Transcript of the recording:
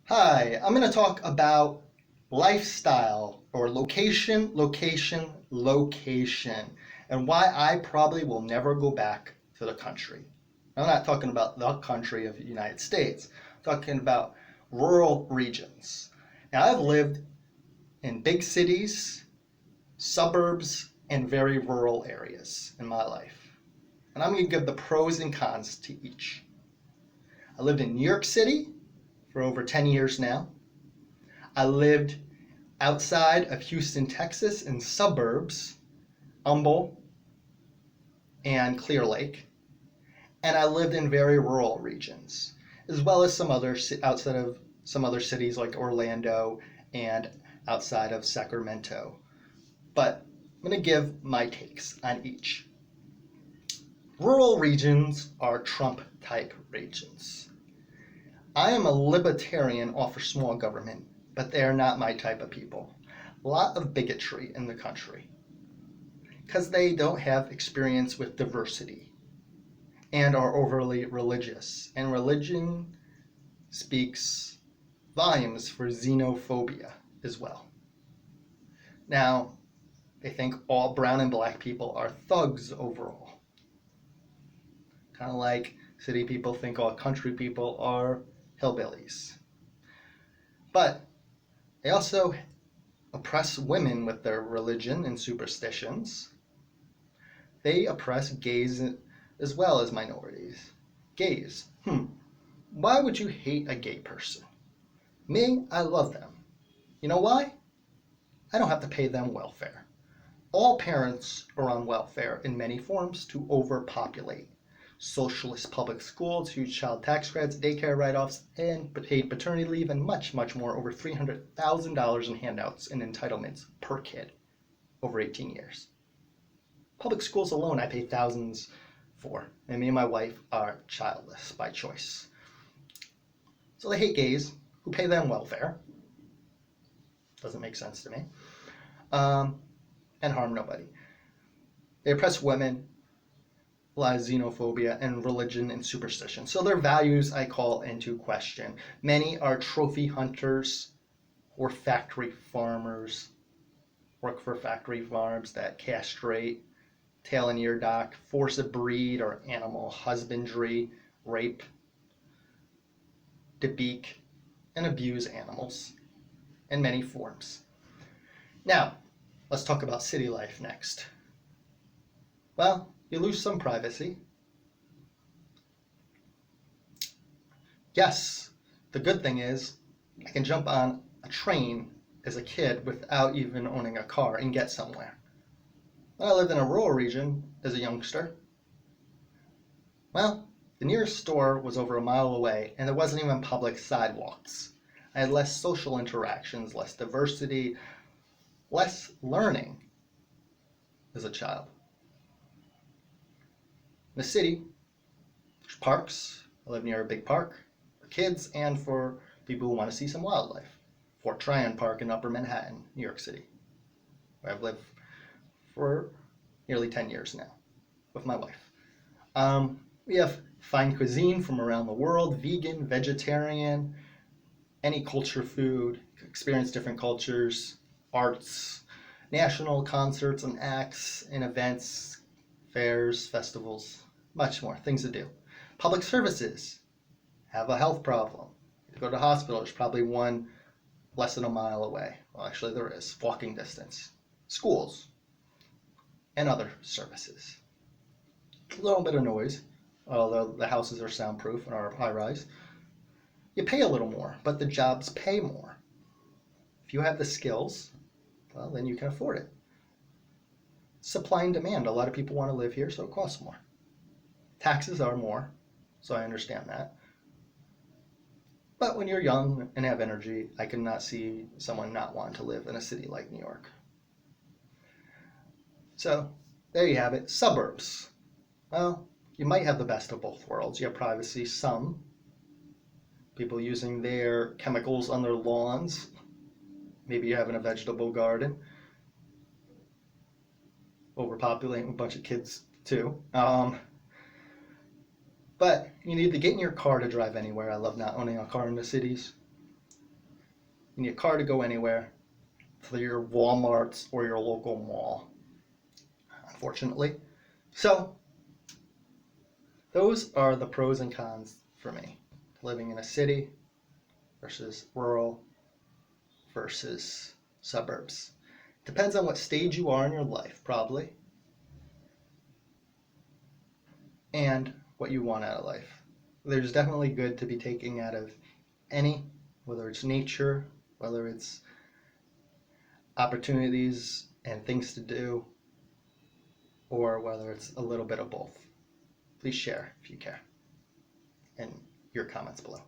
Hi, I'm going to talk about lifestyle or location, and why I probably will never go back to the country. I'm not talking about the country of the United States. I'm talking about rural regions. Now, I've lived in big cities, suburbs, and very rural areas in my life. And I'm going to give the pros and cons to each. I lived in New York City for over 10 years now. I lived outside of Houston, Texas, in suburbs, Humble and Clear Lake, and I lived in very rural regions, as well as some other outside of some other cities like Orlando and outside of Sacramento. But I'm going to give my takes on each. Rural regions are Trump type regions. I am a libertarian off of small government, but they are not my type of people. A lot of bigotry in the country because they don't have experience with diversity and are overly religious. And religion speaks volumes for xenophobia as well. Now, they think all brown and black people are thugs overall. Kind of like city people think all country people are hillbillies. But they also oppress women with their religion and superstitions. They oppress gays as well as minorities. Gays. Why would you hate a gay person? Me, I love them. You know why? I don't have to pay them welfare. All parents are on welfare in many forms to overpopulate. Socialist public schools, huge child tax credits, daycare write-offs, and paid paternity leave, and much, much more, over $300,000 in handouts and entitlements per kid over 18 years. Public schools alone I pay thousands for, and me and my wife are childless by choice. So they hate gays who pay them welfare. Doesn't make sense to me. And harm nobody. They oppress women, a lot of xenophobia, and religion and superstition. So their values I call into question. Many are trophy hunters or factory farmers, work for factory farms that castrate, tail and ear dock, force a breed or animal husbandry, rape, debeak, and abuse animals in many forms. Now, let's talk about city life next. Well, you lose some privacy. Yes, the good thing is I can jump on a train as a kid without even owning a car and get somewhere. When I lived in a rural region as a youngster, well, the nearest store was over a mile away and there wasn't even public sidewalks. I had less social interactions, less diversity, less learning as a child. In the city, there's parks. I live near a big park for kids and for people who want to see some wildlife. Fort Tryon Park in Upper Manhattan, New York City, where I've lived for nearly 10 years now with my wife. We have fine cuisine from around the world, vegan, vegetarian, any culture food, experience different cultures, arts, national concerts and acts and events, fairs, festivals, much more, things to do. Public services, have a health problem, you go to the hospital, there's probably one less than a mile away. Well, actually there is, walking distance. Schools and other services. A little bit of noise, although the houses are soundproof and are high-rise. You pay a little more, but the jobs pay more. If you have the skills, well, then you can afford it. Supply and demand. A lot of people want to live here, so it costs more. Taxes are more, so I understand that. But when you're young and have energy, I cannot see someone not wanting to live in a city like New York. So, there you have it. Suburbs. Well, you might have the best of both worlds. You have privacy, some people using their chemicals on their lawns. Maybe you're having a vegetable garden. Overpopulating a bunch of kids too. But you need to get in your car to drive anywhere. I love not owning a car in the cities. You need a car to go anywhere, to your Walmarts or your local mall, unfortunately. So those are the pros and cons for me. Living in a city versus rural versus suburbs. Depends on what stage you are in your life, probably, and what you want out of life. There's definitely good to be taking out of any, whether it's nature, whether it's opportunities and things to do, or whether it's a little bit of both. Please share if you care, and your comments below.